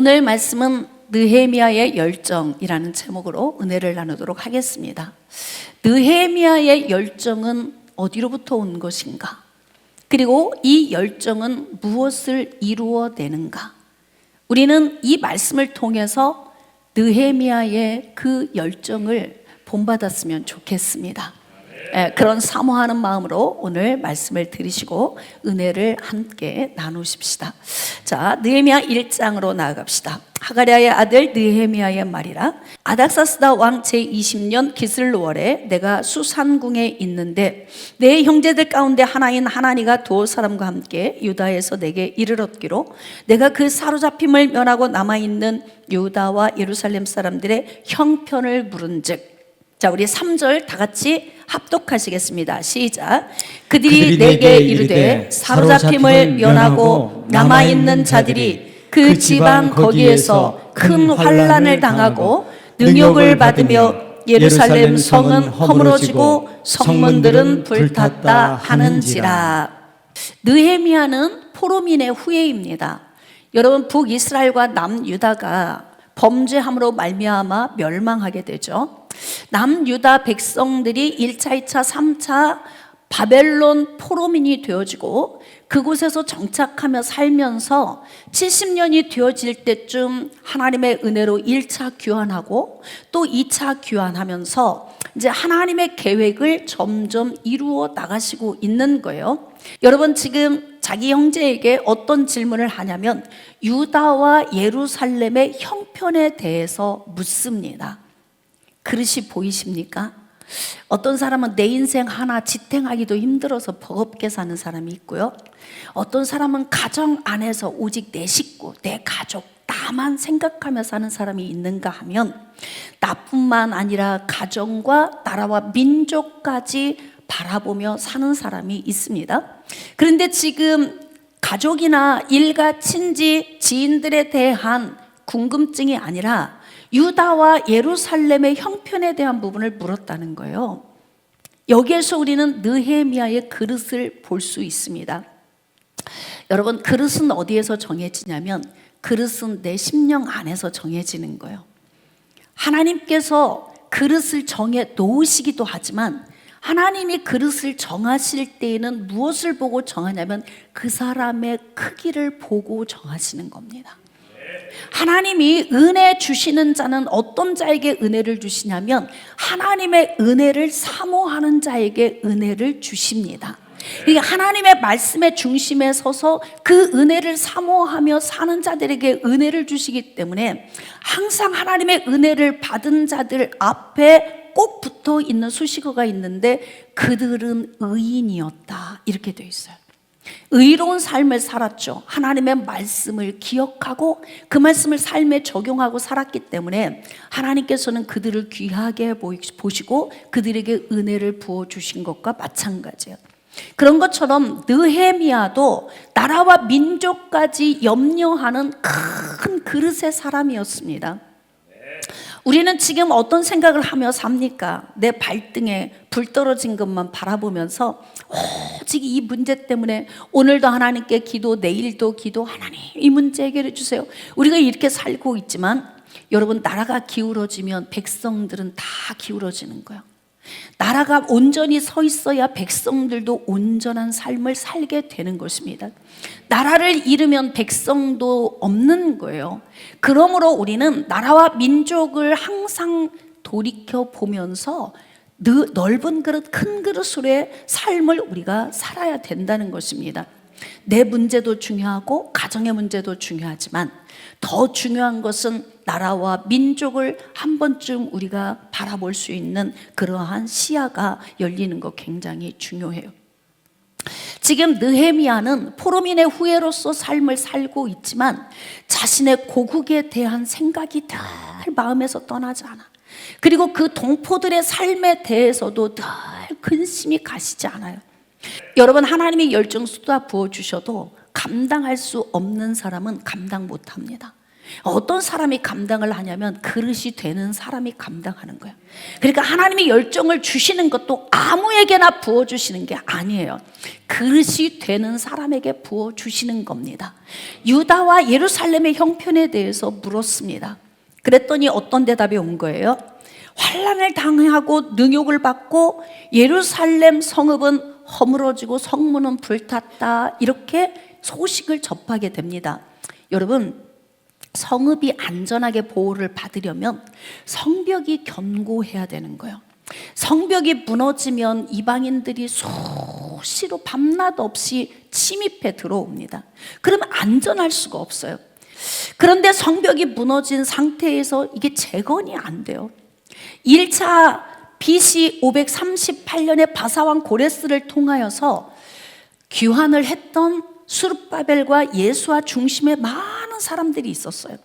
오늘 말씀은 느헤미야의 열정이라는 제목으로 은혜를 나누도록 하겠습니다. 느헤미야의 열정은 어디로부터 온 것인가? 그리고 이 열정은 무엇을 이루어내는가? 우리는 이 말씀을 통해서 느헤미야의 그 열정을 본받았으면 좋겠습니다. 그런 사모하는 마음으로 오늘 말씀을 들으시고 은혜를 함께 나누십시다. 자, 느헤미야 1장으로 나아갑시다. 하가랴의 아들 느헤미야의 말이라. 아닥사스다 왕 제20년 기슬월에 내가 수산궁에 있는데 내 형제들 가운데 하나인 하나니가 두 사람과 함께 유다에서 내게 이르렀기로 내가 그 사로잡힘을 면하고 남아있는 유다와 예루살렘 사람들의 형편을 물은즉. 자, 우리 3절 다 같이 합독하시겠습니다. 시작. 그들이 내게 이르되 사로잡힘을 면하고 남아있는 자들이 그 지방 거기에서 큰 환난을 당하고 능욕을 받으며 예루살렘 성은 허물어지고 성문들은 불탔다 하는지라. 느헤미야는 포로민의 후예입니다. 여러분, 북이스라엘과 남유다가 범죄함으로 말미암아 멸망하게 되죠. 남유다 백성들이 1차, 2차, 3차 바벨론 포로민이 되어지고 그곳에서 정착하며 살면서 70년이 되어질 때쯤 하나님의 은혜로 1차 귀환하고 또 2차 귀환하면서 이제 하나님의 계획을 점점 이루어 나가시고 있는 거예요. 여러분, 지금 자기 형제에게 어떤 질문을 하냐면 유다와 예루살렘의 형편에 대해서 묻습니다. 그릇이 보이십니까? 어떤 사람은 내 인생 하나 지탱하기도 힘들어서 버겁게 사는 사람이 있고요. 어떤 사람은 가정 안에서 오직 내 식구, 내 가족, 나만 생각하며 사는 사람이 있는가 하면 나뿐만 아니라 가정과 나라와 민족까지 바라보며 사는 사람이 있습니다. 그런데 지금 가족이나 일가, 친지, 지인들에 대한 궁금증이 아니라 유다와 예루살렘의 형편에 대한 부분을 물었다는 거예요. 여기에서 우리는 느헤미야의 그릇을 볼 수 있습니다. 여러분, 그릇은 어디에서 정해지냐면 그릇은 내 심령 안에서 정해지는 거예요. 하나님께서 그릇을 정해 놓으시기도 하지만 하나님이 그릇을 정하실 때에는 무엇을 보고 정하냐면 그 사람의 크기를 보고 정하시는 겁니다. 하나님이 은혜 주시는 자는 어떤 자에게 은혜를 주시냐면 하나님의 은혜를 사모하는 자에게 은혜를 주십니다. 하나님의 말씀의 중심에 서서 그 은혜를 사모하며 사는 자들에게 은혜를 주시기 때문에 항상 하나님의 은혜를 받은 자들 앞에 꼭 붙어 있는 수식어가 있는데 그들은 의인이었다, 이렇게 되어 있어요. 의로운 삶을 살았죠. 하나님의 말씀을 기억하고 그 말씀을 삶에 적용하고 살았기 때문에 하나님께서는 그들을 귀하게 보시고 그들에게 은혜를 부어주신 것과 마찬가지예요. 그런 것처럼 느헤미야도 나라와 민족까지 염려하는 큰 그릇의 사람이었습니다. 우리는 지금 어떤 생각을 하며 삽니까? 내 발등에 불 떨어진 것만 바라보면서 오직 이 문제 때문에 오늘도 하나님께 기도, 내일도 기도, 하나님 이 문제 해결해 주세요. 우리가 이렇게 살고 있지만 여러분, 나라가 기울어지면 백성들은 다 기울어지는 거예요. 나라가 온전히 서 있어야 백성들도 온전한 삶을 살게 되는 것입니다. 나라를 잃으면 백성도 없는 거예요. 그러므로 우리는 나라와 민족을 항상 돌이켜 보면서 넓은 그릇, 큰 그릇으로의 삶을 우리가 살아야 된다는 것입니다. 내 문제도 중요하고 가정의 문제도 중요하지만 더 중요한 것은 나라와 민족을 한 번쯤 우리가 바라볼 수 있는 그러한 시야가 열리는 것 굉장히 중요해요. 지금 느헤미야는 포로민의 후예로서 삶을 살고 있지만 자신의 고국에 대한 생각이 늘 마음에서 떠나지 않아. 그리고 그 동포들의 삶에 대해서도 늘 근심이 가시지 않아요. 여러분, 하나님이 열정 쏟아 부어주셔도 감당할 수 없는 사람은 감당 못합니다. 어떤 사람이 감당을 하냐면 그릇이 되는 사람이 감당하는 거예요. 그러니까 하나님이 열정을 주시는 것도 아무에게나 부어주시는 게 아니에요. 그릇이 되는 사람에게 부어주시는 겁니다. 유다와 예루살렘의 형편에 대해서 물었습니다. 그랬더니 어떤 대답이 온 거예요? 환난을 당하고 능욕을 받고 예루살렘 성읍은 허물어지고 성문은 불탔다, 이렇게 소식을 접하게 됩니다. 여러분, 성읍이 안전하게 보호를 받으려면 성벽이 견고해야 되는 거예요. 성벽이 무너지면 이방인들이 수시로 밤낮 없이 침입해 들어옵니다. 그러면 안전할 수가 없어요. 그런데 성벽이 무너진 상태에서 이게 재건이 안 돼요. 1차 BC 538년에 바사왕 고레스를 통하여서 귀환을 했던 수룹바벨과 예수와 중심의 많은 사람들이 있었어요.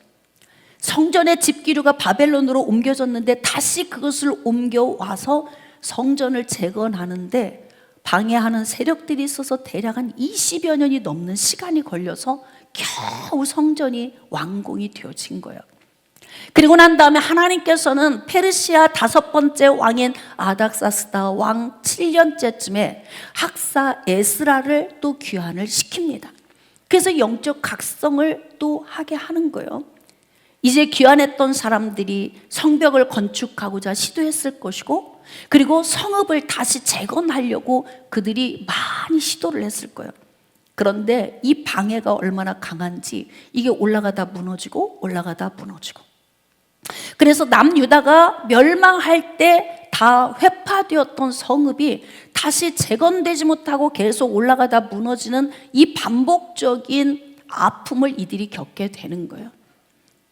성전의 집기류가 바벨론으로 옮겨졌는데 다시 그것을 옮겨와서 성전을 재건하는데 방해하는 세력들이 있어서 대략 한 20여 년이 넘는 시간이 걸려서 겨우 성전이 완공이 되어진 거예요. 그리고 난 다음에 하나님께서는 페르시아 5번째 왕인 아닥사스다 왕 7년째쯤에 학사 에스라를 또 귀환을 시킵니다. 그래서 영적 각성을 또 하게 하는 거예요. 이제 귀환했던 사람들이 성벽을 건축하고자 시도했을 것이고, 그리고 성읍을 다시 재건하려고 그들이 많이 시도를 했을 거예요. 그런데 이 방해가 얼마나 강한지 이게 올라가다 무너지고 올라가다 무너지고, 그래서 남유다가 멸망할 때 다 회파되었던 성읍이 다시 재건되지 못하고 계속 올라가다 무너지는 이 반복적인 아픔을 이들이 겪게 되는 거예요.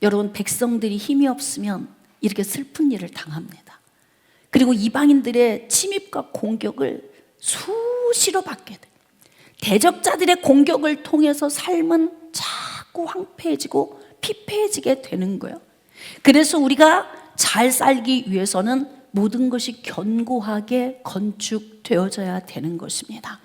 여러분, 백성들이 힘이 없으면 이렇게 슬픈 일을 당합니다. 그리고 이방인들의 침입과 공격을 수시로 받게 돼요. 대적자들의 공격을 통해서 삶은 자꾸 황폐해지고 피폐해지게 되는 거예요. 그래서 우리가 잘 살기 위해서는 모든 것이 견고하게 건축되어져야 되는 것입니다.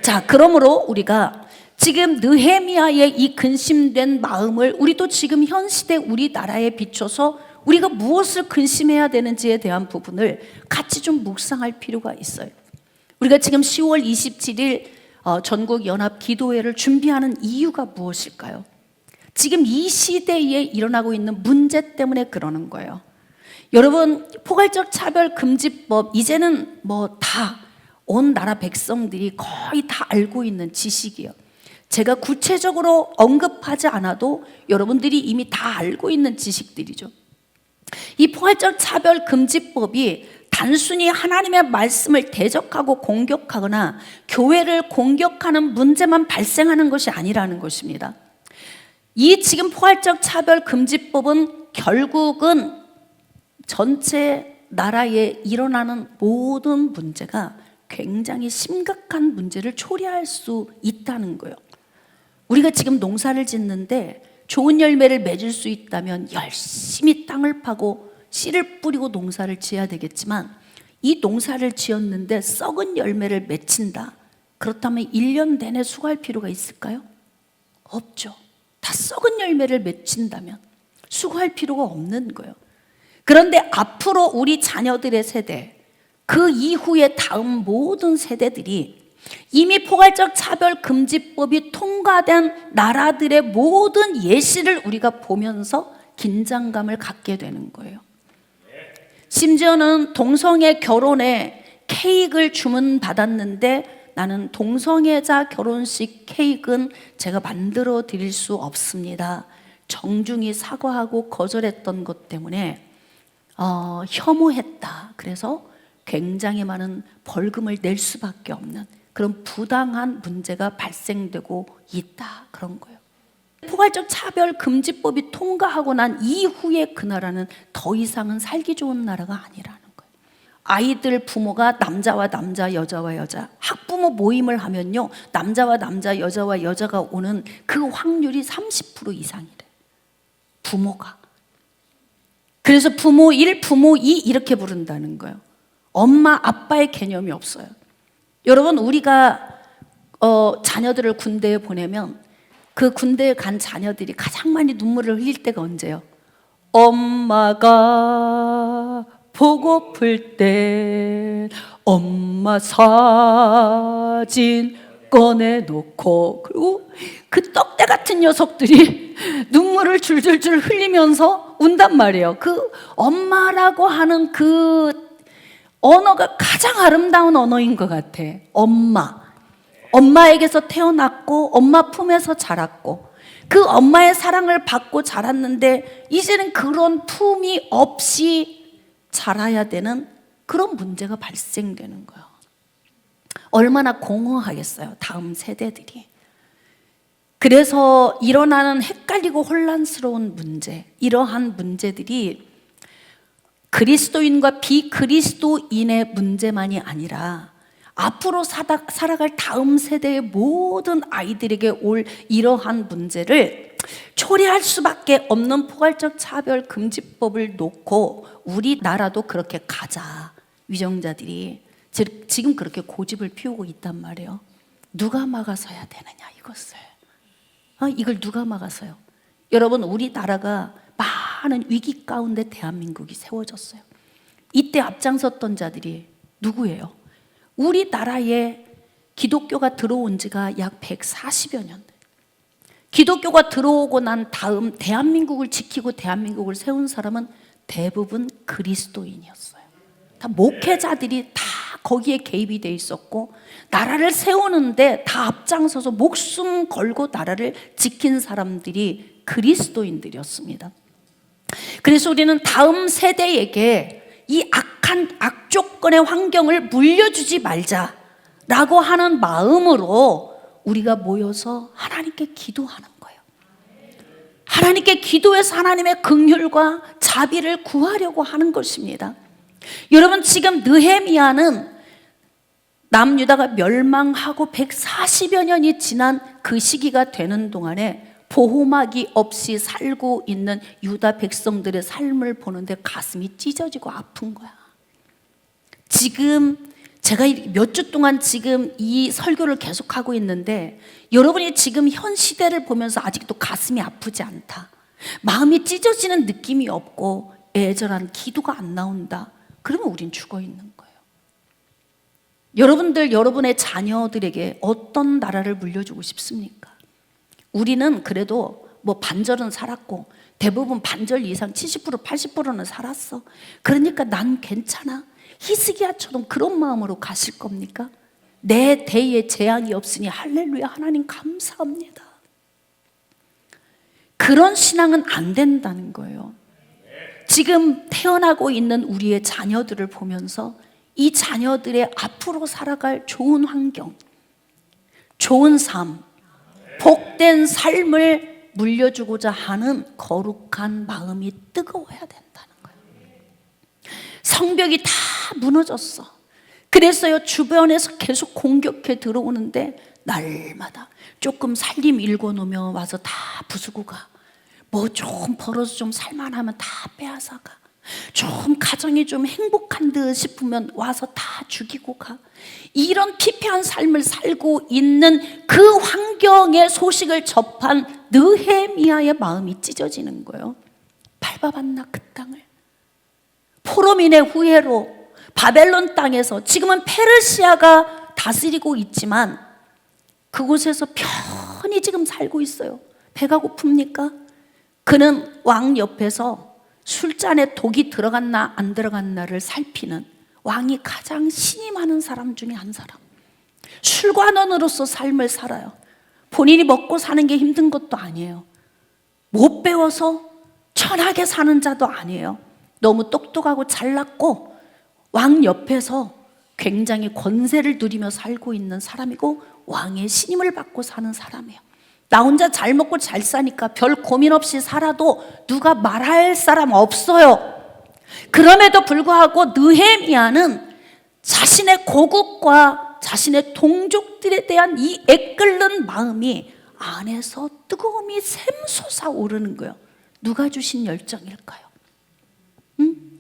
자, 그러므로 우리가 지금 느헤미야의 이 근심된 마음을 우리도 지금 현 시대 우리나라에 비춰서 우리가 무엇을 근심해야 되는지에 대한 부분을 같이 좀 묵상할 필요가 있어요. 우리가 지금 10월 27일 전국연합 기도회를 준비하는 이유가 무엇일까요? 지금 이 시대에 일어나고 있는 문제 때문에 그러는 거예요. 여러분, 포괄적 차별금지법 이제는 뭐 다 온 나라 백성들이 거의 다 알고 있는 지식이에요. 제가 구체적으로 언급하지 않아도 여러분들이 이미 다 알고 있는 지식들이죠. 이 포괄적 차별금지법이 단순히 하나님의 말씀을 대적하고 공격하거나 교회를 공격하는 문제만 발생하는 것이 아니라는 것입니다. 이 지금 포괄적 차별금지법은 결국은 전체 나라에 일어나는 모든 문제가 굉장히 심각한 문제를 초래할 수 있다는 거예요. 우리가 지금 농사를 짓는데 좋은 열매를 맺을 수 있다면 열심히 땅을 파고 씨를 뿌리고 농사를 지어야 되겠지만, 이 농사를 지었는데 썩은 열매를 맺힌다. 그렇다면 1년 내내 수고할 필요가 있을까요? 없죠. 다 썩은 열매를 맺힌다면 수고할 필요가 없는 거예요. 그런데 앞으로 우리 자녀들의 세대, 그 이후에 다음 모든 세대들이 이미 포괄적 차별금지법이 통과된 나라들의 모든 예시를 우리가 보면서 긴장감을 갖게 되는 거예요. 심지어는 동성애 결혼에 케이크를 주문받았는데 나는 동성애자 결혼식 케이크는 제가 만들어 드릴 수 없습니다. 정중히 사과하고 거절했던 것 때문에 혐오했다. 그래서 굉장히 많은 벌금을 낼 수밖에 없는 그런 부당한 문제가 발생되고 있다. 그런 거예요. 포괄적 차별금지법이 통과하고 난 이후에 그 나라는 더 이상은 살기 좋은 나라가 아니라는 거예요. 아이들 부모가 남자와 남자, 여자와 여자, 학부모 모임을 하면요, 남자와 남자, 여자와 여자가 오는 그 확률이 30% 이상이래요. 부모가. 그래서 부모 1, 부모 2 이렇게 부른다는 거예요. 엄마, 아빠의 개념이 없어요. 여러분, 우리가 자녀들을 군대에 보내면 그 군대에 간 자녀들이 가장 많이 눈물을 흘릴 때가 언제요? 엄마가 보고플 때 엄마 사진 꺼내놓고, 그리고 그 떡대 같은 녀석들이 눈물을 줄줄줄 흘리면서 운단 말이에요. 그 엄마라고 하는 그 언어가 가장 아름다운 언어인 것 같아. 엄마에게서 태어났고 엄마 품에서 자랐고 그 엄마의 사랑을 받고 자랐는데 이제는 그런 품이 없이 자라야 되는 그런 문제가 발생되는 거예요. 얼마나 공허하겠어요, 다음 세대들이. 그래서 일어나는 헷갈리고 혼란스러운 문제, 이러한 문제들이 그리스도인과 비그리스도인의 문제만이 아니라 앞으로 살아갈 다음 세대의 모든 아이들에게 올 이러한 문제를 초래할 수밖에 없는 포괄적 차별 금지법을 놓고 우리나라도 그렇게 가자, 위정자들이 지금 그렇게 고집을 피우고 있단 말이에요. 누가 막아서야 되느냐, 이것을. 이걸 누가 막아서요? 여러분, 우리나라가 많은 위기 가운데 대한민국이 세워졌어요. 이때 앞장섰던 자들이 누구예요? 우리나라에 기독교가 들어온 지가 약 140여 년. 기독교가 들어오고 난 다음 대한민국을 지키고 대한민국을 세운 사람은 대부분 그리스도인이었어요. 다 목회자들이 다 거기에 개입이 돼 있었고, 나라를 세우는데 다 앞장서서 목숨 걸고 나라를 지킨 사람들이 그리스도인들이었습니다. 그래서 우리는 다음 세대에게 이 악한 악조건의 환경을 물려주지 말자라고 하는 마음으로 우리가 모여서 하나님께 기도하는 거예요. 하나님께 기도해서 하나님의 긍휼과 자비를 구하려고 하는 것입니다. 여러분, 지금 느헤미야는 남유다가 멸망하고 140여 년이 지난 그 시기가 되는 동안에 보호막이 없이 살고 있는 유다 백성들의 삶을 보는데 가슴이 찢어지고 아픈 거야. 지금 제가 몇 주 동안 지금 이 설교를 계속하고 있는데 여러분이 지금 현 시대를 보면서 아직도 가슴이 아프지 않다, 마음이 찢어지는 느낌이 없고 애절한 기도가 안 나온다, 그러면 우린 죽어 있는 거예요. 여러분들, 여러분의 자녀들에게 어떤 나라를 물려주고 싶습니까? 우리는 그래도 뭐 반절은 살았고 대부분 반절 이상 70% 80%는 살았어. 그러니까 난 괜찮아. 히스기야처럼 그런 마음으로 가실 겁니까? 내 대에 재앙이 없으니 할렐루야, 하나님 감사합니다. 그런 신앙은 안 된다는 거예요. 지금 태어나고 있는 우리의 자녀들을 보면서 이 자녀들의 앞으로 살아갈 좋은 환경, 좋은 삶, 복된 삶을 물려주고자 하는 거룩한 마음이 뜨거워야 된다는 거예요. 성벽이 다 무너졌어. 그래서요, 주변에서 계속 공격해 들어오는데 날마다 조금 살림 일궈놓으면 와서 다 부수고 가. 뭐 좀 벌어서 좀 살만하면 다 빼앗아 가. 좀 가정이 좀 행복한 듯 싶으면 와서 다 죽이고 가. 이런 피폐한 삶을 살고 있는 그 환경의 소식을 접한 느헤미야의 마음이 찢어지는 거예요. 밟아봤나 그 땅을. 포로민의 후예로 바벨론 땅에서, 지금은 페르시아가 다스리고 있지만 그곳에서 편히 지금 살고 있어요. 배가 고픕니까? 그는 왕 옆에서 술잔에 독이 들어갔나 안 들어갔나를 살피는, 왕이 가장 신이 많은 사람 중에 한 사람. 술관원으로서 삶을 살아요. 본인이 먹고 사는 게 힘든 것도 아니에요. 못 배워서 천하게 사는 자도 아니에요. 너무 똑똑하고 잘났고 왕 옆에서 굉장히 권세를 누리며 살고 있는 사람이고 왕의 신임을 받고 사는 사람이에요. 나 혼자 잘 먹고 잘 사니까 별 고민 없이 살아도 누가 말할 사람 없어요. 그럼에도 불구하고 느헤미야는 자신의 고국과 자신의 동족들에 대한 이 애끓는 마음이 안에서 뜨거움이 샘솟아 오르는 거예요. 누가 주신 열정일까요?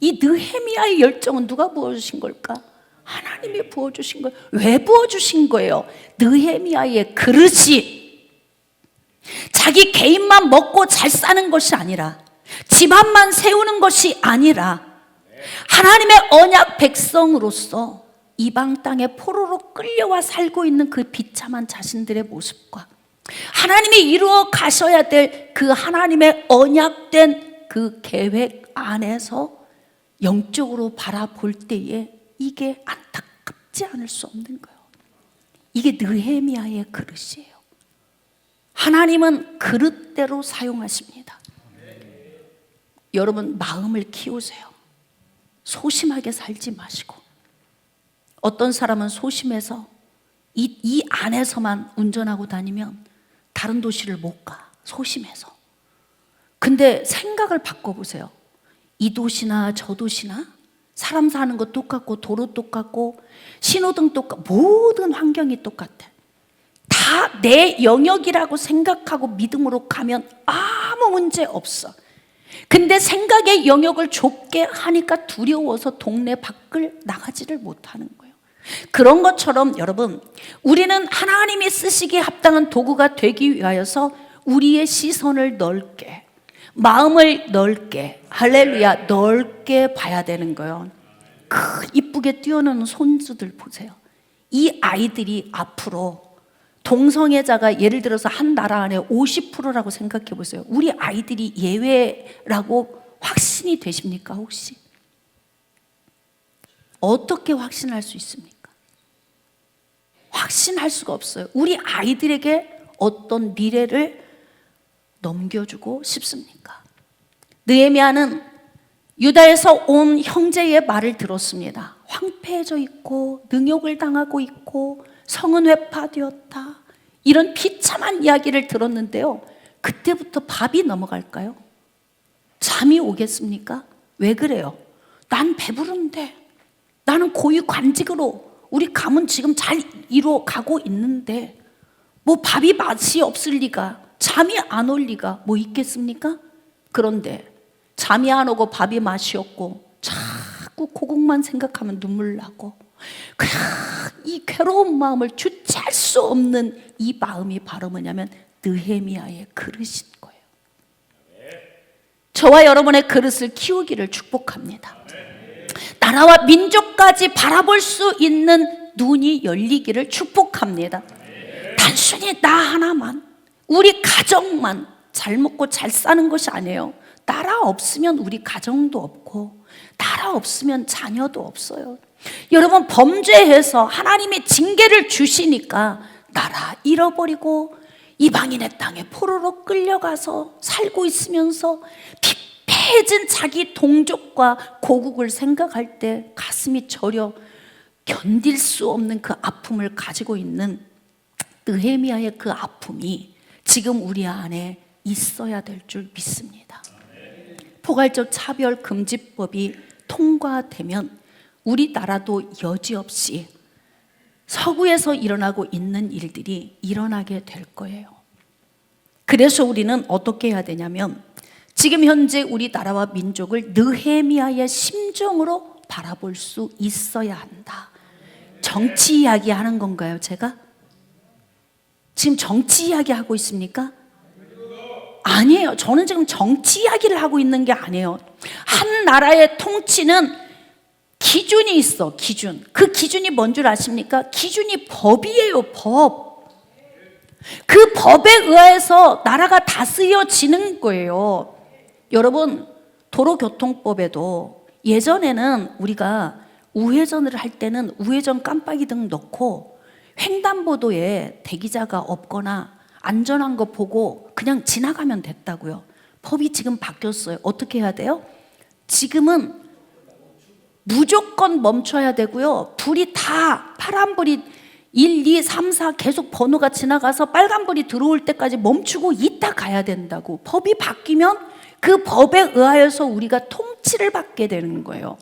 이 느헤미야의 열정은 누가 부어주신 걸까? 하나님이 부어주신 거예요. 왜 부어주신 거예요? 느헤미야의 그릇이 자기 개인만 먹고 잘 사는 것이 아니라, 집안만 세우는 것이 아니라, 하나님의 언약 백성으로서 이방 땅에 포로로 끌려와 살고 있는 그 비참한 자신들의 모습과 하나님이 이루어 가셔야 될 그 하나님의 언약된 그 계획 안에서 영적으로 바라볼 때에 이게 안타깝지 않을 수 없는 거예요. 이게 느헤미야의 그릇이에요. 하나님은 그릇대로 사용하십니다. 여러분, 마음을 키우세요. 소심하게 살지 마시고. 어떤 사람은 소심해서 이 안에서만 운전하고 다니면 다른 도시를 못 가. 소심해서. 근데 생각을 바꿔보세요. 이 도시나 저 도시나 사람 사는 거 똑같고, 도로 똑같고, 신호등 똑같고, 모든 환경이 똑같아. 다 내 영역이라고 생각하고 믿음으로 가면 아무 문제 없어. 근데 생각의 영역을 좁게 하니까 두려워서 동네 밖을 나가지를 못하는 거예요. 그런 것처럼 여러분, 우리는 하나님이 쓰시기에 합당한 도구가 되기 위하여서 우리의 시선을 넓게, 마음을 넓게, 할렐루야, 넓게 봐야 되는 거예요. 이쁘게 뛰어노는 손주들 보세요. 이 아이들이 앞으로 동성애자가 예를 들어서 한 나라 안에 50%라고 생각해 보세요. 우리 아이들이 예외라고 확신이 되십니까 혹시? 어떻게 확신할 수 있습니까? 확신할 수가 없어요. 우리 아이들에게 어떤 미래를 넘겨주고 싶습니까? 느헤미야는 유다에서 온 형제의 말을 들었습니다. 황폐해져 있고 능욕을 당하고 있고 성은 회파되었다, 이런 비참한 이야기를 들었는데요, 그때부터 밥이 넘어갈까요? 잠이 오겠습니까? 왜 그래요? 난 배부른데, 나는 고위 관직으로 우리 가문 지금 잘 이루어가고 있는데 뭐 밥이 맛이 없을 리가, 잠이 안 올 리가 뭐 있겠습니까? 그런데 잠이 안 오고 밥이 맛이 없고 자꾸 고국만 생각하면 눈물 나고, 그냥 이 괴로운 마음을 주체할 수 없는 이 마음이 바로 뭐냐면 느헤미야의 그릇인 거예요. 저와 여러분의 그릇을 키우기를 축복합니다. 나라와 민족까지 바라볼 수 있는 눈이 열리기를 축복합니다. 단순히 나 하나만, 우리 가정만 잘 먹고 잘 사는 것이 아니에요. 나라 없으면 우리 가정도 없고, 나라 없으면 자녀도 없어요. 여러분, 범죄해서 하나님이 징계를 주시니까 나라 잃어버리고 이방인의 땅에 포로로 끌려가서 살고 있으면서 피폐해진 자기 동족과 고국을 생각할 때 가슴이 저려 견딜 수 없는 그 아픔을 가지고 있는 느헤미야의 그 아픔이 지금 우리 안에 있어야 될 줄 믿습니다. 포괄적 차별금지법이 통과되면 우리나라도 여지없이 서구에서 일어나고 있는 일들이 일어나게 될 거예요. 그래서 우리는 어떻게 해야 되냐면, 지금 현재 우리나라와 민족을 느헤미야의 심정으로 바라볼 수 있어야 한다. 정치 이야기 하는 건가요, 제가? 지금 정치 이야기 하고 있습니까? 아니에요. 저는 지금 정치 이야기를 하고 있는 게 아니에요. 한 나라의 통치는 기준이 있어, 기준. 그 기준이 뭔 줄 아십니까? 기준이 법이에요, 법. 그 법에 의해서 나라가 다스려지는 거예요. 여러분, 도로교통법에도 예전에는 우리가 우회전을 할 때는 우회전 깜빡이등 넣고 횡단보도에 대기자가 없거나 안전한 거 보고 그냥 지나가면 됐다고요. 법이 지금 바뀌었어요. 어떻게 해야 돼요? 지금은 무조건 멈춰야 되고요. 불이 다 파란불이 1, 2, 3, 4 계속 번호가 지나가서 빨간불이 들어올 때까지 멈추고 있다 가야 된다고. 법이 바뀌면 그 법에 의하여서 우리가 통치를 받게 되는 거예요.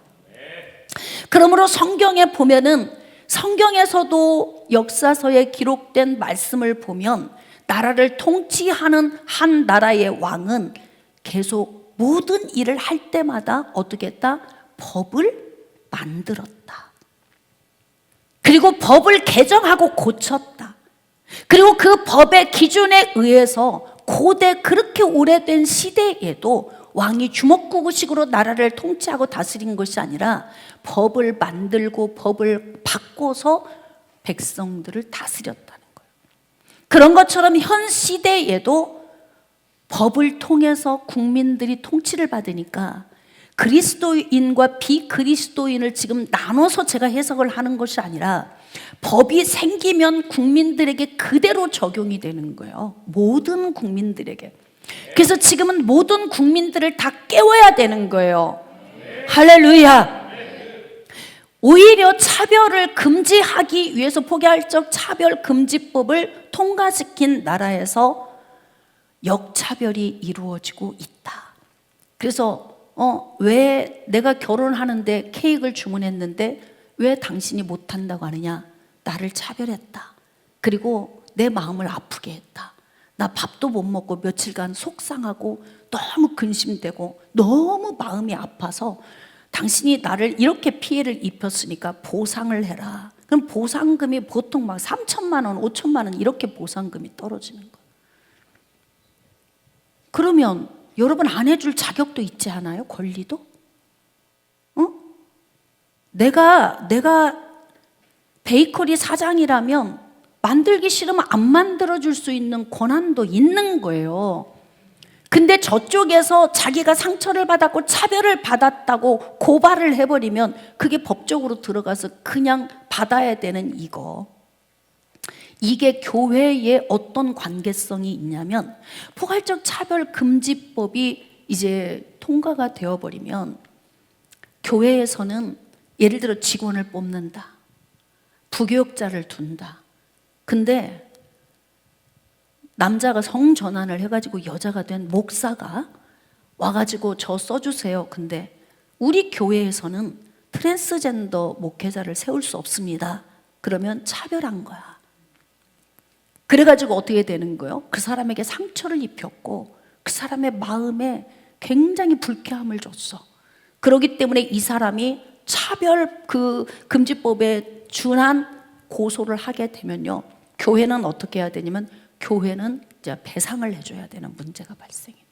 그러므로 성경에 보면은, 성경에서도 역사서에 기록된 말씀을 보면 나라를 통치하는 한 나라의 왕은 계속 모든 일을 할 때마다 어떻게 했다? 법을 만들었다. 그리고 법을 개정하고 고쳤다. 그리고 그 법의 기준에 의해서 고대 그렇게 오래된 시대에도 왕이 주먹구구식으로 나라를 통치하고 다스린 것이 아니라 법을 만들고 법을 바꿔서 백성들을 다스렸다는 거예요. 그런 것처럼 현 시대에도 법을 통해서 국민들이 통치를 받으니까 그리스도인과 비그리스도인을 지금 나눠서 제가 해석을 하는 것이 아니라 법이 생기면 국민들에게 그대로 적용이 되는 거예요. 모든 국민들에게. 그래서 지금은 모든 국민들을 다 깨워야 되는 거예요. 할렐루야. 오히려 차별을 금지하기 위해서 포괄적 차별금지법을 통과시킨 나라에서 역차별이 이루어지고 있다. 그래서 왜 내가 결혼하는데 케이크를 주문했는데 왜 당신이 못한다고 하느냐? 나를 차별했다. 그리고 내 마음을 아프게 했다. 나 밥도 못 먹고 며칠간 속상하고 너무 근심되고 너무 마음이 아파서 당신이 나를 이렇게 피해를 입혔으니까 보상을 해라. 그럼 보상금이 보통 막 3천만 원, 5천만 원 이렇게 보상금이 떨어지는 거예요. 그러면 여러분 안 해줄 자격도 있지 않아요? 권리도? 내가 베이커리 사장이라면 만들기 싫으면 안 만들어줄 수 있는 권한도 있는 거예요. 근데 저쪽에서 자기가 상처를 받았고 차별을 받았다고 고발을 해버리면 그게 법적으로 들어가서 그냥 받아야 되는 이거. 이게 교회에 어떤 관계성이 있냐면 포괄적 차별금지법이 이제 통과가 되어버리면 교회에서는 예를 들어 직원을 뽑는다. 부교육자를 둔다. 근데 남자가 성전환을 해가지고 여자가 된 목사가 와가지고 저 써주세요. 근데 우리 교회에서는 트랜스젠더 목회자를 세울 수 없습니다. 그러면 차별한 거야. 그래가지고 어떻게 되는 거예요? 그 사람에게 상처를 입혔고 그 사람의 마음에 굉장히 불쾌함을 줬어. 그렇기 때문에 이 사람이 차별 금지법에 준한 고소를 하게 되면요, 교회는 어떻게 해야 되냐면 교회는 이제 배상을 해줘야 되는 문제가 발생해요.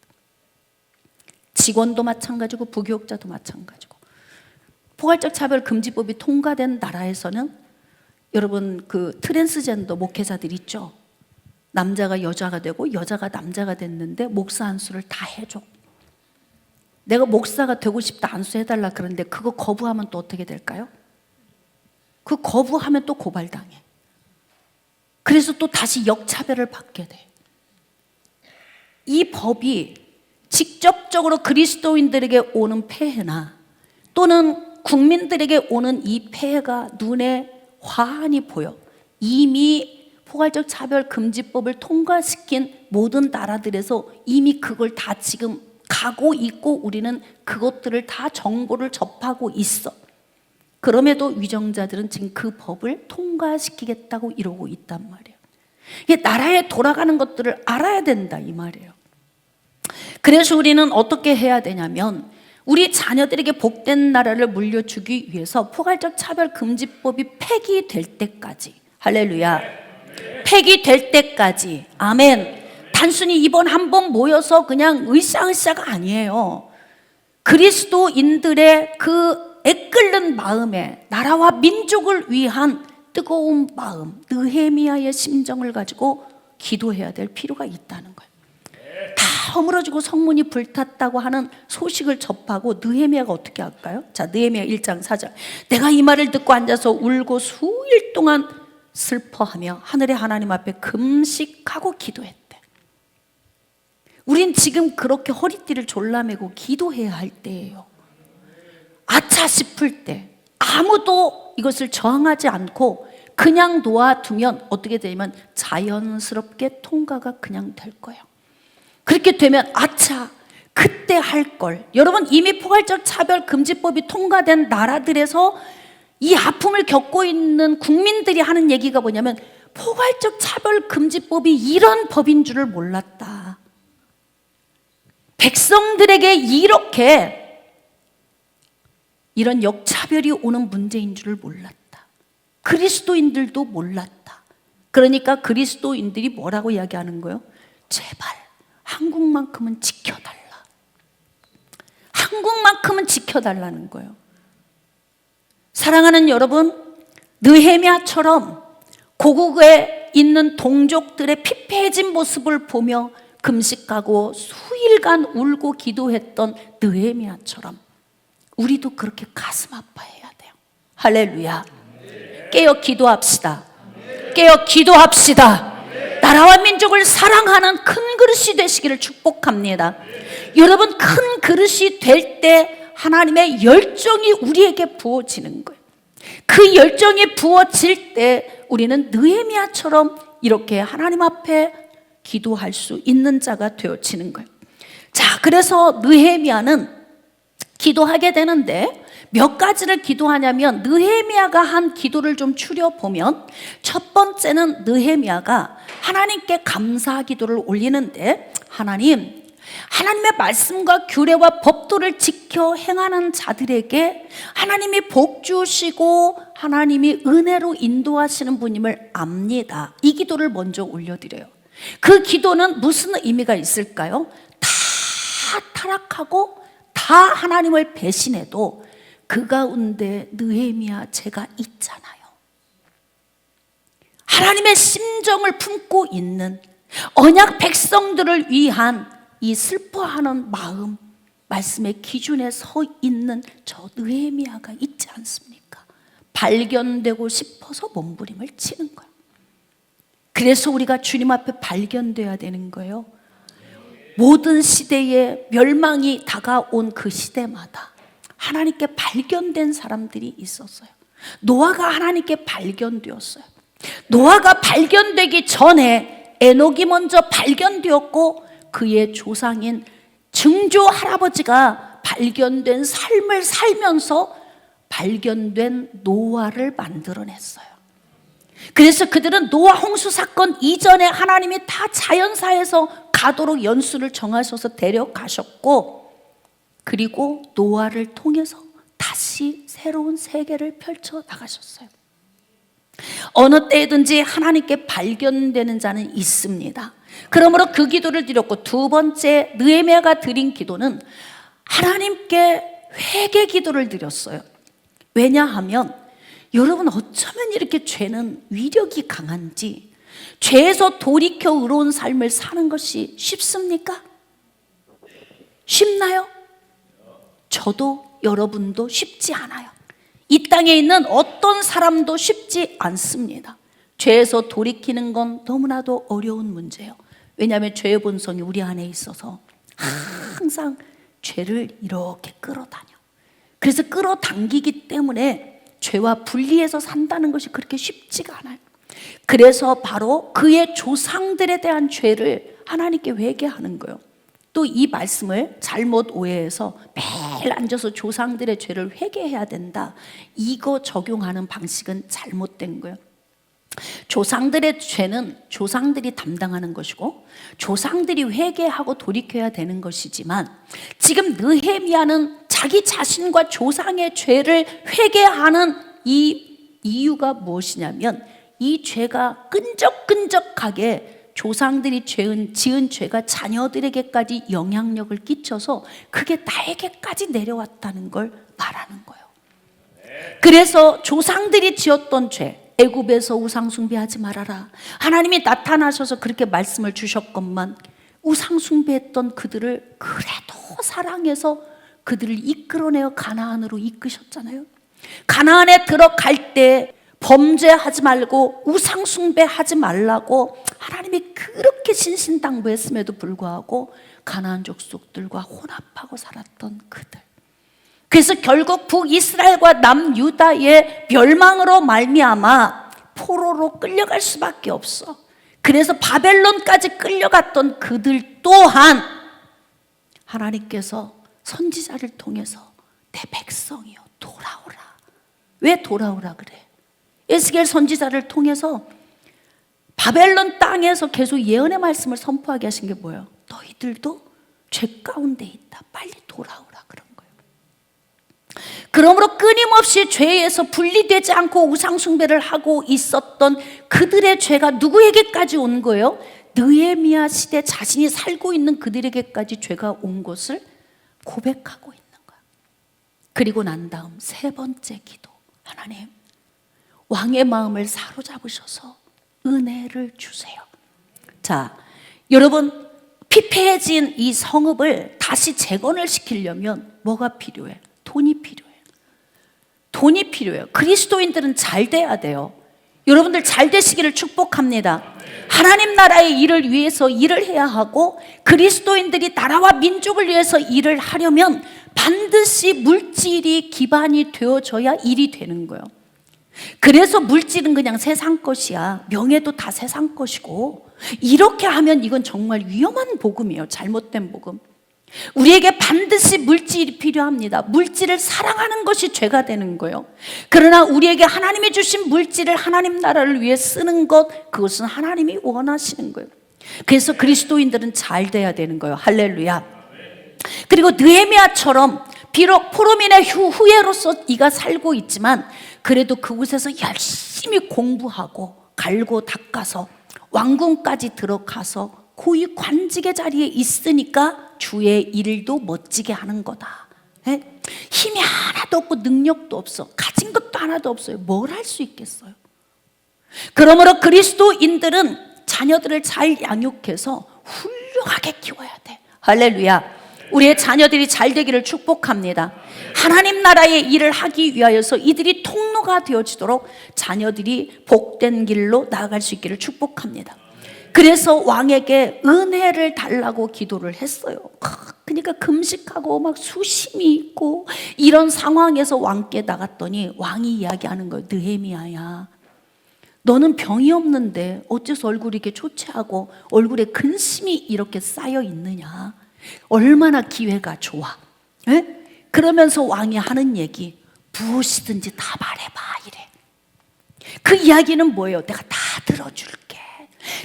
직원도 마찬가지고 부교육자도 마찬가지고. 포괄적 차별 금지법이 통과된 나라에서는 여러분 그 트랜스젠더 목회자들 있죠. 남자가 여자가 되고 여자가 남자가 됐는데 목사 안수를 다 해줘. 내가 목사가 되고 싶다 안수해달라 그러는데 그거 거부하면 또 어떻게 될까요? 그 거부하면 또 고발당해. 그래서 또 다시 역차별을 받게 돼. 이 법이 직접적으로 그리스도인들에게 오는 폐해나 또는 국민들에게 오는 이 폐해가 눈에 환히 보여. 이미 포괄적 차별금지법을 통과시킨 모든 나라들에서 이미 그걸 다 지금 가고 있고 우리는 그것들을 다 정보를 접하고 있어. 그럼에도 위정자들은 지금 그 법을 통과시키겠다고 이러고 있단 말이에요. 이게 나라에 돌아가는 것들을 알아야 된다 이 말이에요. 그래서 우리는 어떻게 해야 되냐면 우리 자녀들에게 복된 나라를 물려주기 위해서 포괄적 차별금지법이 폐기될 때까지, 할렐루야, 폐기될 때까지, 아멘. 단순히 이번 한 번 모여서 그냥 으쌰으쌰가 아니에요. 그리스도인들의 그 애끓는 마음에 나라와 민족을 위한 뜨거운 마음, 느헤미야의 심정을 가지고 기도해야 될 필요가 있다는 거예요. 다 허물어지고 성문이 불탔다고 하는 소식을 접하고 느헤미야가 어떻게 할까요? 자, 느헤미야 1장 4절. 내가 이 말을 듣고 앉아서 울고 수일 동안 슬퍼하며 하늘의 하나님 앞에 금식하고 기도했대. 우린 지금 그렇게 허리띠를 졸라매고 기도해야 할 때예요. 아차 싶을 때 아무도 이것을 저항하지 않고 그냥 놓아두면 어떻게 되냐면 자연스럽게 통과가 그냥 될 거예요. 그렇게 되면 아차 그때 할 걸. 여러분 이미 포괄적 차별금지법이 통과된 나라들에서 이 아픔을 겪고 있는 국민들이 하는 얘기가 뭐냐면 포괄적 차별금지법이 이런 법인 줄을 몰랐다. 백성들에게 이런 역차별이 오는 문제인 줄을 몰랐다. 그리스도인들도 몰랐다. 그러니까 그리스도인들이 뭐라고 이야기하는 거예요? 제발 한국만큼은 지켜달라. 한국만큼은 지켜달라는 거예요. 사랑하는 여러분, 느헤미야처럼 고국에 있는 동족들의 피폐해진 모습을 보며 금식하고 수일간 울고 기도했던 느헤미야처럼 우리도 그렇게 가슴 아파해야 돼요. 할렐루야. 깨어 기도합시다. 깨어 기도합시다. 나라와 민족을 사랑하는 큰 그릇이 되시기를 축복합니다. 여러분, 큰 그릇이 될 때 하나님의 열정이 우리에게 부어지는 거예요. 그 열정이 부어질 때 우리는 느헤미야처럼 이렇게 하나님 앞에 기도할 수 있는 자가 되어지는 거예요. 자, 그래서 느헤미야는 기도하게 되는데 몇 가지를 기도하냐면, 느헤미야가 한 기도를 좀 추려보면 첫 번째는 느헤미야가 하나님께 감사 기도를 올리는데, 하나님의 말씀과 규례와 법도를 지켜 행하는 자들에게 하나님이 복 주시고 하나님이 은혜로 인도하시는 분임을 압니다. 이 기도를 먼저 올려드려요. 그 기도는 무슨 의미가 있을까요? 다 타락하고 다 하나님을 배신해도 그 가운데 느헤미야 제가 있잖아요. 하나님의 심정을 품고 있는 언약 백성들을 위한 이 슬퍼하는 마음, 말씀의 기준에 서 있는 저 느헤미야가 있지 않습니까? 발견되고 싶어서 몸부림을 치는 거예요. 그래서 우리가 주님 앞에 발견돼야 되는 거예요. 모든 시대에 멸망이 다가온 그 시대마다 하나님께 발견된 사람들이 있었어요. 노아가 하나님께 발견되었어요. 노아가 발견되기 전에 에녹이 먼저 발견되었고, 그의 조상인 증조 할아버지가 발견된 삶을 살면서 발견된 노아를 만들어냈어요. 그래서 그들은 노아 홍수 사건 이전에 하나님이 다 자연사에서 가도록 연수를 정하셔서 데려가셨고, 그리고 노아를 통해서 다시 새로운 세계를 펼쳐 나가셨어요. 어느 때든지 하나님께 발견되는 자는 있습니다. 그러므로 그 기도를 드렸고, 두 번째 느헤미야가 드린 기도는 하나님께 회개 기도를 드렸어요. 왜냐하면 여러분, 어쩌면 이렇게 죄는 위력이 강한지, 죄에서 돌이켜 의로운 삶을 사는 것이 쉽습니까? 쉽나요? 저도 여러분도 쉽지 않아요. 이 땅에 있는 어떤 사람도 쉽지 않습니다. 죄에서 돌이키는 건 너무나도 어려운 문제예요. 왜냐하면 죄의 본성이 우리 안에 있어서 항상 죄를 이렇게 끌어다녀. 그래서 끌어당기기 때문에 죄와 분리해서 산다는 것이 그렇게 쉽지가 않아요. 그래서 바로 그의 조상들에 대한 죄를 하나님께 회개하는 거예요. 또 이 말씀을 잘못 오해해서 매일 앉아서 조상들의 죄를 회개해야 된다, 이거 적용하는 방식은 잘못된 거예요. 조상들의 죄는 조상들이 담당하는 것이고 조상들이 회개하고 돌이켜야 되는 것이지만, 지금 느헤미야는 자기 자신과 조상의 죄를 회개하는 이 이유가 무엇이냐면, 이 죄가 끈적끈적하게 조상들이 지은 죄가 자녀들에게까지 영향력을 끼쳐서 그게 나에게까지 내려왔다는 걸 말하는 거예요. 그래서 조상들이 지었던 죄, 애굽에서 우상 숭배하지 말아라, 하나님이 나타나셔서 그렇게 말씀을 주셨건만, 우상 숭배했던 그들을 그래도 사랑해서 그들을 이끌어내어 가나안으로 이끄셨잖아요. 가나안에 들어갈 때 범죄하지 말고 우상 숭배하지 말라고 하나님이 그렇게 신신당부했음에도 불구하고 가나안 족속들과 혼합하고 살았던 그들, 그래서 결국 북이스라엘과 남유다의 멸망으로 말미암아 포로로 끌려갈 수밖에 없어. 그래서 바벨론까지 끌려갔던 그들 또한 하나님께서 선지자를 통해서 내 백성이여 돌아오라. 왜 돌아오라 그래? 에스겔 선지자를 통해서 바벨론 땅에서 계속 예언의 말씀을 선포하게 하신 게 뭐예요? 너희들도 죄 가운데 있다, 빨리 돌아오라 그런 거예요. 그러므로 끊임없이 죄에서 분리되지 않고 우상 숭배를 하고 있었던 그들의 죄가 누구에게까지 온 거예요? 느헤미야 시대 자신이 살고 있는 그들에게까지 죄가 온 것을 고백하고 있는 거야. 그리고 난 다음 세 번째 기도. 하나님, 왕의 마음을 사로잡으셔서 은혜를 주세요. 자, 여러분, 피폐해진 이 성읍을 다시 재건을 시키려면 뭐가 필요해? 돈이 필요해요. 돈이 필요해요. 그리스도인들은 잘 돼야 돼요. 여러분들 잘 되시기를 축복합니다. 하나님 나라의 일을 위해서 일을 해야 하고, 그리스도인들이 나라와 민족을 위해서 일을 하려면 반드시 물질이 기반이 되어져야 일이 되는 거예요. 그래서 물질은 그냥 세상 것이야. 명예도 다 세상 것이고, 이렇게 하면 이건 정말 위험한 복음이에요. 잘못된 복음. 우리에게 반드시 물질이 필요합니다. 물질을 사랑하는 것이 죄가 되는 거예요. 그러나 우리에게 하나님이 주신 물질을 하나님 나라를 위해 쓰는 것, 그것은 하나님이 원하시는 거예요. 그래서 그리스도인들은 잘 돼야 되는 거예요. 할렐루야. 그리고 느헤미야처럼 비록 포로민의 후예로서 네가 살고 있지만, 그래도 그곳에서 열심히 공부하고 갈고 닦아서 왕궁까지 들어가서 고위 관직의 자리에 있으니까 주의 일도 멋지게 하는 거다. 에? 힘이 하나도 없고 능력도 없어. 가진 것도 하나도 없어요. 뭘 할 수 있겠어요? 그러므로 그리스도인들은 자녀들을 잘 양육해서 훌륭하게 키워야 돼. 할렐루야. 우리의 자녀들이 잘 되기를 축복합니다. 하나님 나라의 일을 하기 위하여서 이들이 통로가 되어지도록 자녀들이 복된 길로 나아갈 수 있기를 축복합니다. 그래서 왕에게 은혜를 달라고 기도를 했어요. 그러니까 금식하고 막 수심이 있고 이런 상황에서 왕께 나갔더니 왕이 이야기하는 거예요. 느헤미야야, 너는 병이 없는데 어째서 얼굴이 이렇게 초췌하고 얼굴에 근심이 이렇게 쌓여 있느냐? 얼마나 기회가 좋아. 에? 그러면서 왕이 하는 얘기, 무엇이든지 다 말해봐 이래. 그 이야기는 뭐예요? 내가 다 들어줄게.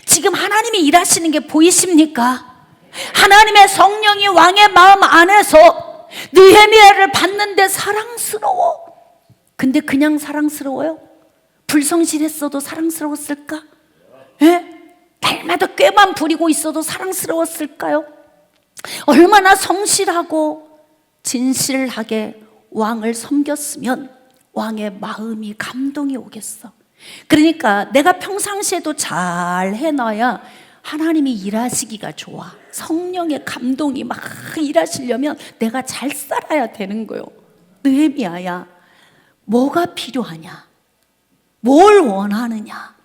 지금 하나님이 일하시는 게 보이십니까? 하나님의 성령이 왕의 마음 안에서 느헤미야를 봤는데 사랑스러워. 근데 그냥 사랑스러워요? 불성실했어도 사랑스러웠을까? 에? 날마다 꾀만 부리고 있어도 사랑스러웠을까요? 얼마나 성실하고 진실하게 왕을 섬겼으면 왕의 마음이 감동이 오겠어. 그러니까 내가 평상시에도 잘 해놔야 하나님이 일하시기가 좋아. 성령의 감동이 막 일하시려면 내가 잘 살아야 되는 거예요. 느헤미야야, 뭐가 필요하냐? 뭘 원하느냐?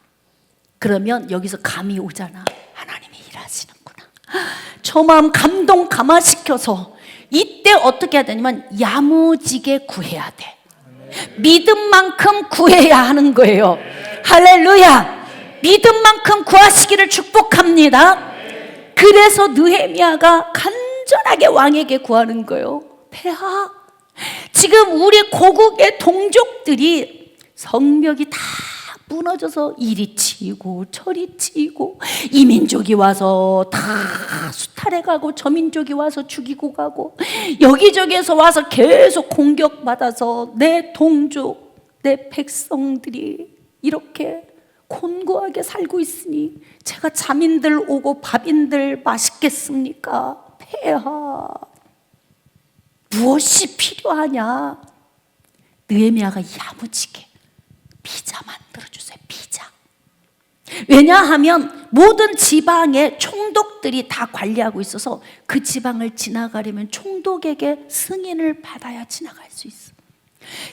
그러면 여기서 감이 오잖아. 하나님이 일하시는구나. 저 마음 감동 감화시켜서 이때 어떻게 해야 되냐면 야무지게 구해야 돼. 믿음만큼 구해야 하는 거예요. 할렐루야. 믿음만큼 구하시기를 축복합니다. 그래서 느헤미야가 간절하게 왕에게 구하는 거예요. 폐하, 지금 우리 고국의 동족들이 성벽이 다 무너져서 이리 치이고 저리 치이고, 이 민족이 와서 다 수탈해 가고 저 민족이 와서 죽이고 가고, 여기저기에서 와서 계속 공격받아서 내 동족, 내 백성들이 이렇게 곤고하게 살고 있으니 제가 잠인들 오고 밥인들 맛있겠습니까? 폐하, 무엇이 필요하냐? 느헤미야가 야무지게 비자 만들어주세요. 비자. 왜냐하면 모든 지방의 총독들이 다 관리하고 있어서 그 지방을 지나가려면 총독에게 승인을 받아야 지나갈 수 있어.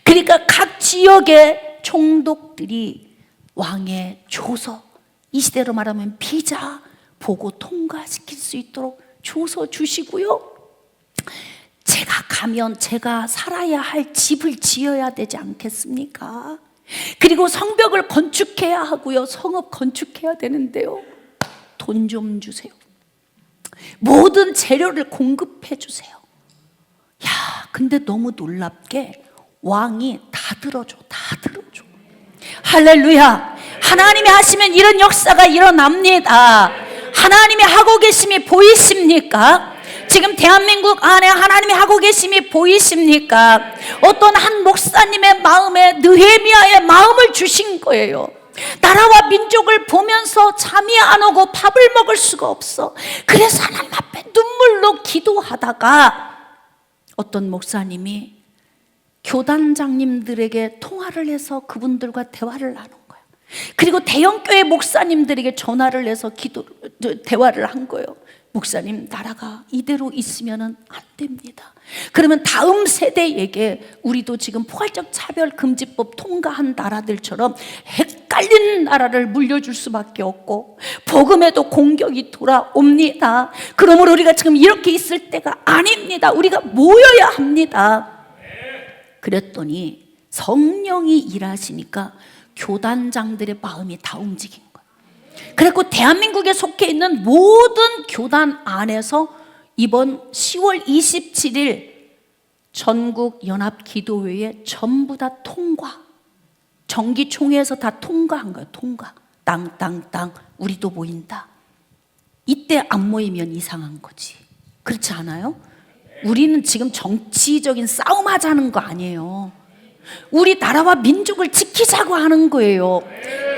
그러니까 각 지역의 총독들이 왕의 조서, 이 시대로 말하면 비자 보고 통과시킬 수 있도록 조서 주시고요, 제가 가면 제가 살아야 할 집을 지어야 되지 않겠습니까? 그리고 성벽을 건축해야 하고요, 성읍 건축해야 되는데요, 돈 좀 주세요. 모든 재료를 공급해 주세요. 야, 근데 너무 놀랍게 왕이 다 들어줘. 다 들어줘. 할렐루야. 하나님이 하시면 이런 역사가 일어납니다. 하나님이 하고 계심이 보이십니까? 지금 대한민국 안에 하나님이 하고 계심이 보이십니까? 어떤 한 목사님의 마음에 느헤미야의 마음을 주신 거예요. 나라와 민족을 보면서 잠이 안 오고 밥을 먹을 수가 없어. 그래서 하나님 앞에 눈물로 기도하다가 어떤 목사님이 교단장님들에게 통화를 해서 그분들과 대화를 나눈 거예요. 그리고 대형교회 목사님들에게 전화를 해서 대화를 한 거예요. 목사님, 나라가 이대로 있으면 안 됩니다. 그러면 다음 세대에게 우리도 지금 포괄적 차별금지법 통과한 나라들처럼 헷갈리는 나라를 물려줄 수밖에 없고 복음에도 공격이 돌아옵니다. 그러므로 우리가 지금 이렇게 있을 때가 아닙니다. 우리가 모여야 합니다. 그랬더니 성령이 일하시니까 교단장들의 마음이 다 움직인 거예요. 그래서 대한민국에 속해 있는 모든 교단 안에서 이번 10월 27일 전국 연합 기도회에 전부 다 통과, 정기총회에서 다 통과한 거예요. 통과. 땅 우리도 모인다. 이때 안 모이면 이상한 거지. 그렇지 않아요? 우리는 지금 정치적인 싸움 하자는 거 아니에요. 우리 나라와 민족을 지키자고 하는 거예요.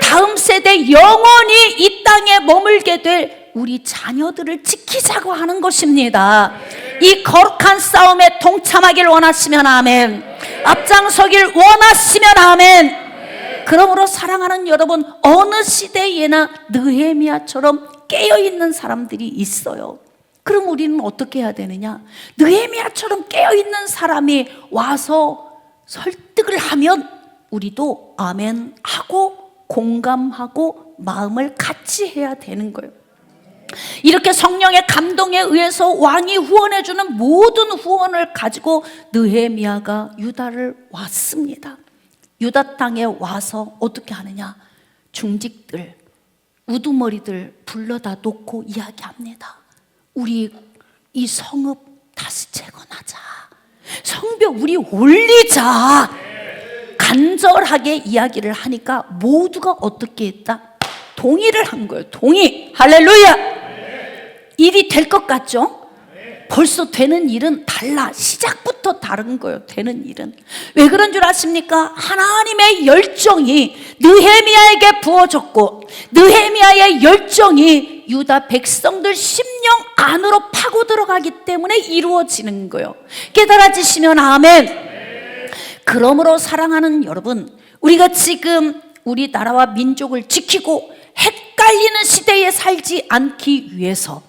다음 세대 영원히 이 땅에 머물게 될 우리 자녀들을 지키자고 하는 것입니다. 이 거룩한 싸움에 동참하길 원하시면 아멘. 앞장서길 원하시면 아멘. 그러므로 사랑하는 여러분, 어느 시대에나 느헤미야처럼 깨어있는 사람들이 있어요. 그럼 우리는 어떻게 해야 되느냐? 느헤미야처럼 깨어있는 사람이 와서 설득을 하면 우리도 아멘 하고 공감하고 마음을 같이 해야 되는 거예요. 이렇게 성령의 감동에 의해서 왕이 후원해 주는 모든 후원을 가지고 느헤미야가 유다를 왔습니다. 유다 땅에 와서 어떻게 하느냐? 중직들, 우두머리들 불러다 놓고 이야기합니다. 우리 이 성읍 다시 재건하자. 성벽 우리 올리자. 간절하게 이야기를 하니까 모두가 어떻게 했다? 동의를 한 거예요. 동의. 할렐루야. 일이 될 것 같죠? 벌써 되는 일은 달라. 시작부터 다른 거예요. 되는 일은. 왜 그런 줄 아십니까? 하나님의 열정이 느헤미야에게 부어졌고 느헤미야의 열정이 유다 백성들 심령 안으로 파고 들어가기 때문에 이루어지는 거예요. 깨달아지시면 아멘. 그러므로 사랑하는 여러분, 우리가 지금 우리 나라와 민족을 지키고 헷갈리는 시대에 살지 않기 위해서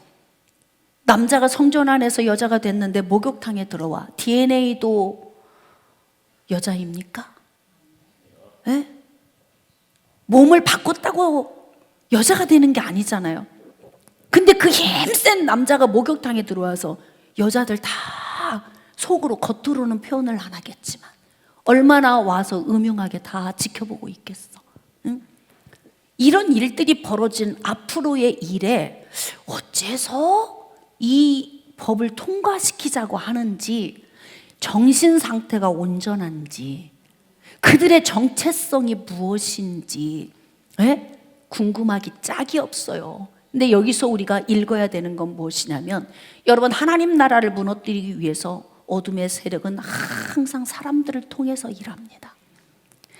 남자가 성전 안에서 여자가 됐는데 목욕탕에 들어와. DNA도 여자입니까? 네? 몸을 바꿨다고 여자가 되는 게 아니잖아요. 근데 그 힘센 남자가 목욕탕에 들어와서 여자들 다 속으로 겉으로는 표현을 안 하겠지만 얼마나 와서 음흉하게 다 지켜보고 있겠어. 응? 이런 일들이 벌어진 앞으로의 일에 어째서 이 법을 통과시키자고 하는지, 정신 상태가 온전한지, 그들의 정체성이 무엇인지 궁금하기 짝이 없어요. 근데 여기서 우리가 읽어야 되는 건 무엇이냐면, 여러분, 하나님 나라를 무너뜨리기 위해서 어둠의 세력은 항상 사람들을 통해서 일합니다.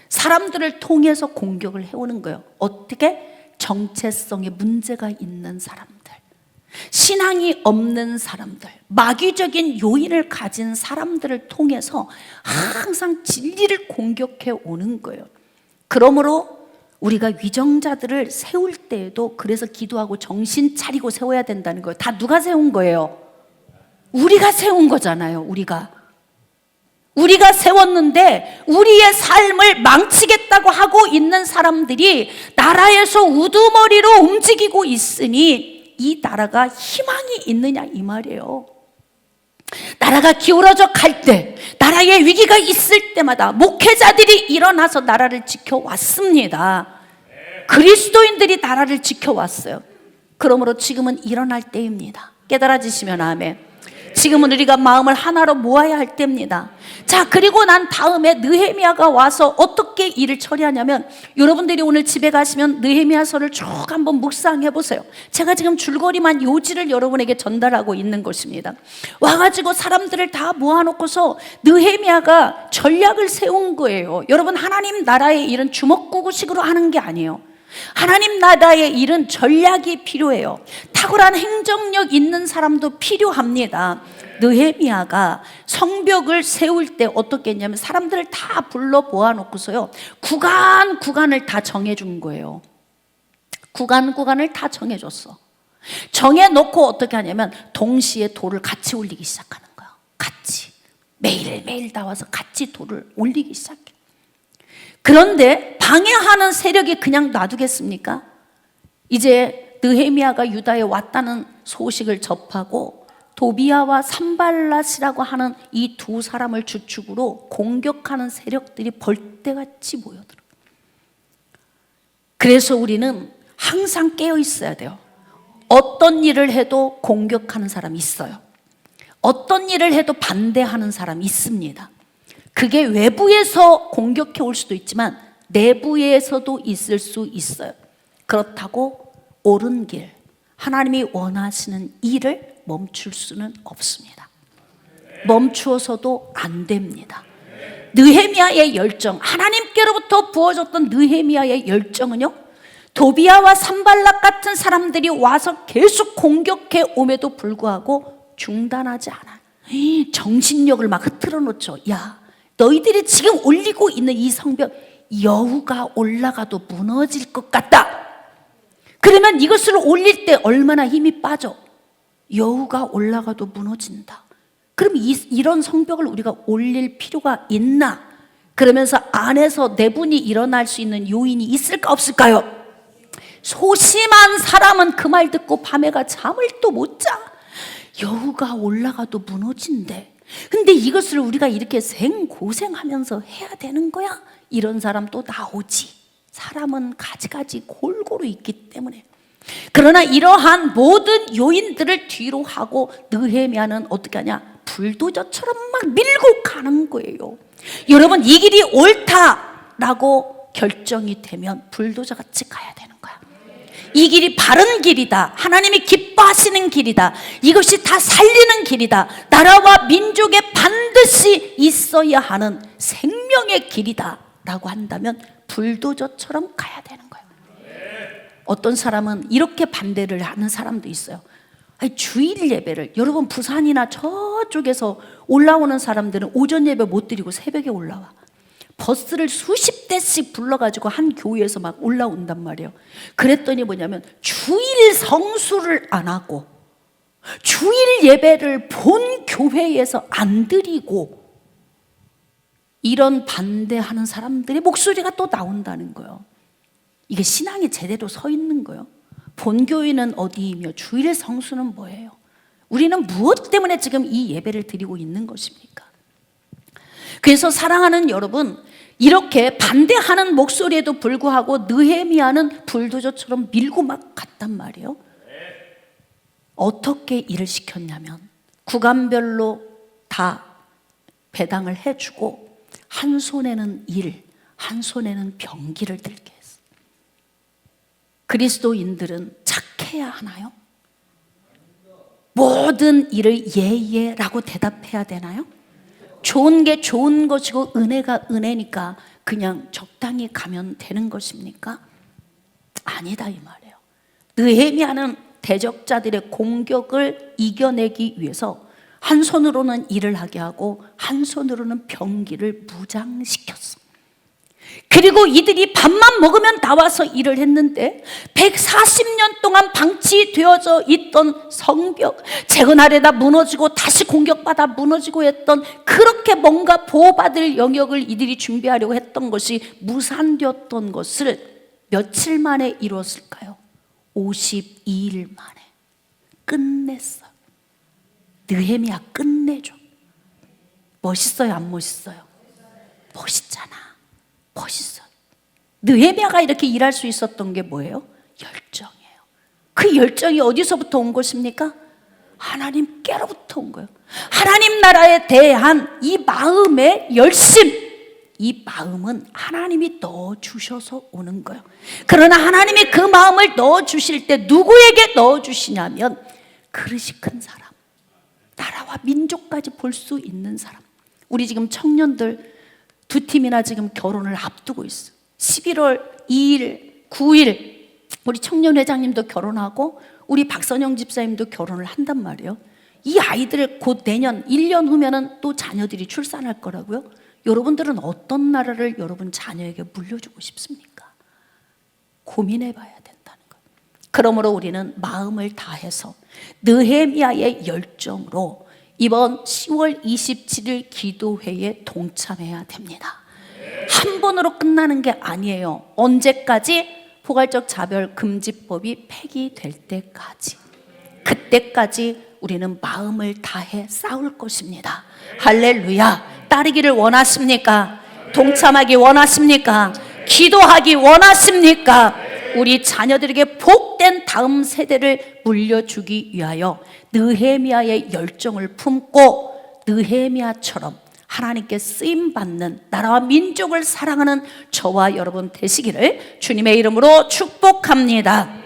사람들을 통해서 공격을 해오는 거예요. 어떻게? 정체성에 문제가 있는 사람들, 신앙이 없는 사람들, 마귀적인 요인을 가진 사람들을 통해서 항상 진리를 공격해 오는 거예요. 그러므로 우리가 위정자들을 세울 때에도 그래서 기도하고 정신 차리고 세워야 된다는 거예요. 다 누가 세운 거예요? 우리가 세운 거잖아요. 우리가 세웠는데 우리의 삶을 망치겠다고 하고 있는 사람들이 나라에서 우두머리로 움직이고 있으니 이 나라가 희망이 있느냐 이 말이에요. 나라가 기울어져 갈 때, 나라에 위기가 있을 때마다 목회자들이 일어나서 나라를 지켜왔습니다. 그리스도인들이 나라를 지켜왔어요. 그러므로 지금은 일어날 때입니다. 깨달아지시면 아멘. 지금은 우리가 마음을 하나로 모아야 할 때입니다. 자, 그리고 난 다음에 느헤미야가 와서 어떻게 일을 처리하냐면, 여러분들이 오늘 집에 가시면 느헤미야서를 쭉 한번 묵상해 보세요. 제가 지금 줄거리만 요지를 여러분에게 전달하고 있는 것입니다. 와가지고 사람들을 다 모아놓고서 느헤미야가 전략을 세운 거예요. 여러분, 하나님 나라의 일은 주먹구구식으로 하는 게 아니에요. 하나님 나라의 일은 전략이 필요해요. 탁월한 행정력 있는 사람도 필요합니다. 느헤미야가 성벽을 세울 때 어떻게 했냐면, 사람들을 다 불러 모아놓고서요, 구간을 다 정해준 거예요. 구간을 다 정해줬어. 정해놓고 어떻게 하냐면, 동시에 돌을 같이 올리기 시작하는 거야. 같이 매일 나와서 같이 돌을 올리기 시작해. 그런데 방해하는 세력이 그냥 놔두겠습니까? 이제 느헤미야가 유다에 왔다는 소식을 접하고 도비야와 산발랏이라고 하는 이 두 사람을 주축으로 공격하는 세력들이 벌떼같이 모여들어요. 그래서 우리는 항상 깨어 있어야 돼요. 어떤 일을 해도 공격하는 사람이 있어요. 어떤 일을 해도 반대하는 사람이 있습니다. 그게 외부에서 공격해 올 수도 있지만 내부에서도 있을 수 있어요. 그렇다고 옳은 길, 하나님이 원하시는 일을 멈출 수는 없습니다. 멈추어서도 안 됩니다. 느헤미야의 열정, 하나님께로부터 부어졌던 느헤미야의 열정은요, 도비야와 산발랏 같은 사람들이 와서 계속 공격해 옴에도 불구하고 중단하지 않아요. 정신력을 막 흐트러 놓죠. 야, 너희들이 지금 올리고 있는 이 성벽, 여우가 올라가도 무너질 것 같다. 그러면 이것을 올릴 때 얼마나 힘이 빠져? 여우가 올라가도 무너진다. 그럼 이런 성벽을 우리가 올릴 필요가 있나? 그러면서 안에서 내분이 일어날 수 있는 요인이 있을까 없을까요? 소심한 사람은 그 말 듣고 밤에가 잠을 또 못 자. 여우가 올라가도 무너진대. 근데 이것을 우리가 이렇게 생고생하면서 해야 되는 거야? 이런 사람 또 나오지. 사람은 가지가지 골고루 있기 때문에. 그러나 이러한 모든 요인들을 뒤로 하고 느헤미야는 어떻게 하냐? 불도저처럼 막 밀고 가는 거예요. 여러분, 이 길이 옳다라고 결정이 되면 불도저같이 가야 되는 거야. 이 길이 바른 길이다, 하나님이 기뻐하시는 길이다, 이것이 다 살리는 길이다, 나라와 민족에 반드시 있어야 하는 생명의 길이다 라고 한다면 불도저처럼 가야 되는 거예요. 어떤 사람은 이렇게 반대를 하는 사람도 있어요. 아니, 주일 예배를, 여러분 부산이나 저쪽에서 올라오는 사람들은 오전 예배 못 드리고 새벽에 올라와. 버스를 수십 대씩 불러가지고 한 교회에서 막 올라온단 말이에요. 그랬더니 뭐냐면, 주일 성수를 안 하고 주일 예배를 본 교회에서 안 드리고, 이런 반대하는 사람들의 목소리가 또 나온다는 거예요. 이게 신앙이 제대로 서 있는 거예요. 본교회는 어디이며 주일 성수는 뭐예요? 우리는 무엇 때문에 지금 이 예배를 드리고 있는 것입니까? 그래서 사랑하는 여러분, 이렇게 반대하는 목소리에도 불구하고 느헤미야는 불도저처럼 밀고 막 갔단 말이에요. 어떻게 일을 시켰냐면, 구간별로 다 배당을 해주고 한 손에는 일, 한 손에는 병기를 들게 했어. 그리스도인들은 착해야 하나요? 모든 일을 예예라고 대답해야 되나요? 좋은 게 좋은 것이고 은혜가 은혜니까 그냥 적당히 가면 되는 것입니까? 아니다 이 말이에요. 느헤미야는 대적자들의 공격을 이겨내기 위해서 한 손으로는 일을 하게 하고 한 손으로는 병기를 무장시켰어. 그리고 이들이 밥만 먹으면 나와서 일을 했는데 140년 동안 방치되어져 있던 성벽, 재건하려다 무너지고 다시 공격받아 무너지고 했던, 그렇게 뭔가 보호받을 영역을 이들이 준비하려고 했던 것이 무산되었던 것을 며칠 만에 이루었을까요? 52일 만에 끝냈어요. 느헤미야 끝내줘. 멋있어요, 안 멋있어요? 멋있잖아. 멋있어요. 느헤미야가 이렇게 일할 수 있었던 게 뭐예요? 열정이에요. 그 열정이 어디서부터 온 것입니까? 하나님께로부터 온 거예요. 하나님 나라에 대한 이 마음의 열심, 이 마음은 하나님이 넣어주셔서 오는 거예요. 그러나 하나님이 그 마음을 넣어주실 때 누구에게 넣어주시냐면 그릇이 큰 사람, 나라와 민족까지 볼 수 있는 사람. 우리 지금 청년들 2팀이나 지금 결혼을 앞두고 있어요. 11월 2일, 9일 우리 청년회장님도 결혼하고 우리 박선영 집사님도 결혼을 한단 말이에요. 이 아이들 곧 내년 1년 후면은 또 자녀들이 출산할 거라고요. 여러분들은 어떤 나라를 여러분 자녀에게 물려주고 싶습니까? 고민해 봐야 된다는 거예요. 그러므로 우리는 마음을 다해서 느헤미야의 열정으로 이번 10월 27일 기도회에 동참해야 됩니다. 한 번으로 끝나는 게 아니에요. 언제까지? 포괄적 차별 금지법이 폐기될 때까지, 그때까지 우리는 마음을 다해 싸울 것입니다. 할렐루야. 따르기를 원하십니까? 동참하기 원하십니까? 기도하기 원하십니까? 우리 자녀들에게 복된 다음 세대를 물려주기 위하여 느헤미야의 열정을 품고 느헤미야처럼 하나님께 쓰임받는 나라와 민족을 사랑하는 저와 여러분 되시기를 주님의 이름으로 축복합니다.